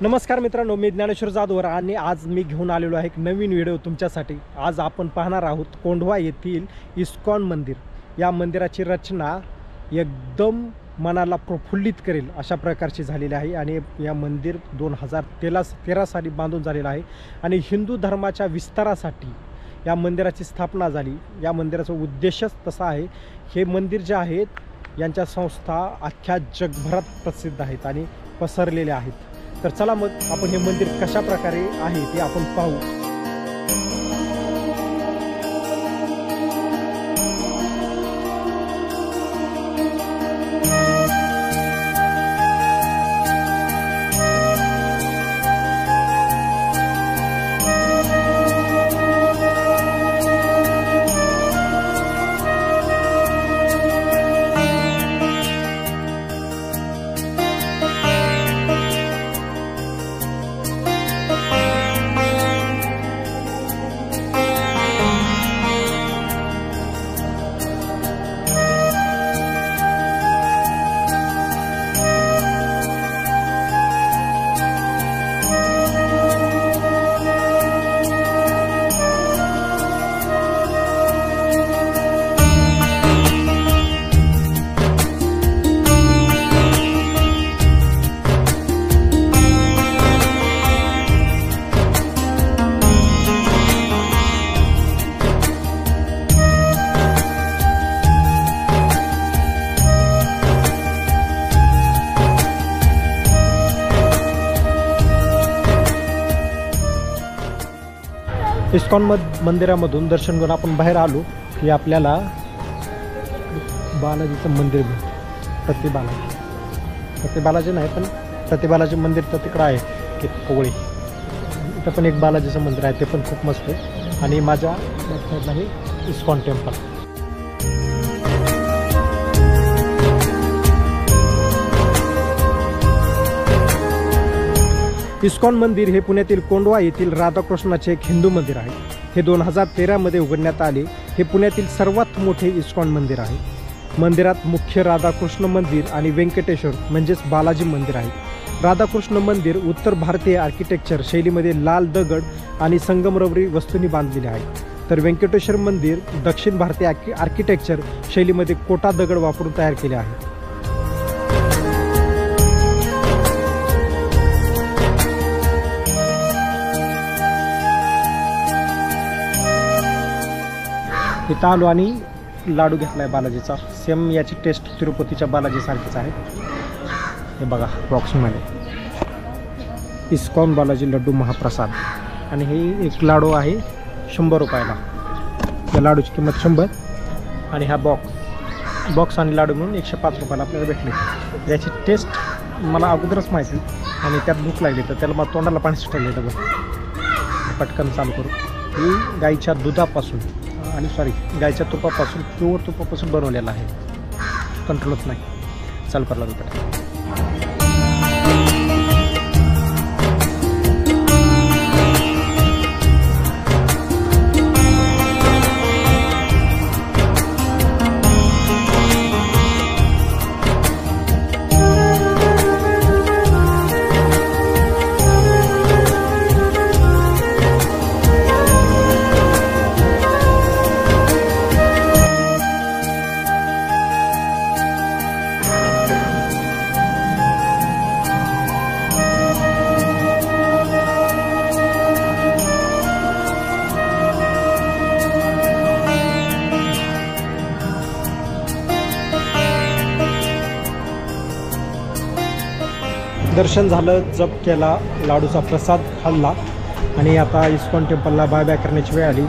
नमस्कार मित्रांनो, मी ज्ञानेश्वर जाधवर आणि आज मी घेऊन आलेलो आहे एक नवीन व्हिडिओ तुमच्यासाठी। आज आपण पाहणार आहोत कोंढवा येथील इस्कॉन मंदिर। या मंदिराची रचना एकदम मनाला प्रफुल्लित करेल अशा प्रकारची झालेली आहे आणि या मंदिर 2013 साली बांधून झालेलं आहे आणि हिंदू धर्माच्या विस्तारासाठी या मंदिराची स्थापना झाली। या मंदिराचा उद्देशच तसा आहे। हे मंदिर जे आहेत यांच्या संस्था अख्ख्या जगभरात प्रसिद्ध आहेत आणि पसरलेले आहेत। तर चला मग आपण हे मंदिर कशा प्रकारे आहे ते आपण पाहू। इस्कॉन मंदिरामधून दर्शन करून आपण बाहेर आलो की आपल्याला बालाजीचं मंदिर मिळतं। प्रतिबालाजी नाही पण प्रतिबालाजी मंदिर तर तिकडं आहे की कोवळी। इथं पण एक बालाजीचं मंदिर आहे, ते पण खूप मस्त आहे। आणि माझ्या साईडला हे इस्कॉन टेम्पल। इस्कॉन मंदिर हे पुण्यातील कोंढवा येथील राधाकृष्णाचे एक हिंदू मंदिर आहे। हे 2013 मध्ये उघडण्यात आले। हे पुण्यातील सर्वात मोठे इस्कॉन मंदिर आहे। मंदिरात मुख्य राधाकृष्ण मंदिर आणि व्यंकटेश्वर म्हणजेच बालाजी मंदिर आहे। राधाकृष्ण मंदिर उत्तर भारतीय आर्किटेक्चर शैलीमध्ये लाल दगड आणि संगमरवरी वस्तूंनी बांधलेले आहे, तर व्यंकटेश्वर मंदिर दक्षिण भारतीय आर्किटेक्चर शैलीमध्ये कोटा दगड वापरून तयार केले आहे। इथं आलो आणि लाडू घेतलाय बालाजीचा। सेम याची टेस्ट तिरुपतीच्या बालाजी सारखीच आहे। हे बघा बॉक्समध्ये इस्कॉन बालाजी लड्डू महाप्रसाद आणि हे एक लाडू आहे 100 रुपयाला। या लाडूची किंमत 100 आणि हा बॉक्स आणि लाडू म्हणून 105 रुपयाला आपल्याला भेटले। याची टेस्ट मला अगोदरच माहिती आणि त्यात भूक लागली तर त्याला मला तोंडाला पाणी सुटायला येतं बघ। पटकन चालू करू। ही गाईच्या दुधापासून आणि गायच्या तुपापासून प्युअर तुपापासून बनवलेला आहे, कंट्रोलच नाही। चालू करायला लागतं। दर्शन झालं, जप केला, लाडूचा प्रसाद खाल्ला आणि आता इस्कॉन टेम्पलला बाय बाय करण्याची वेळ आली।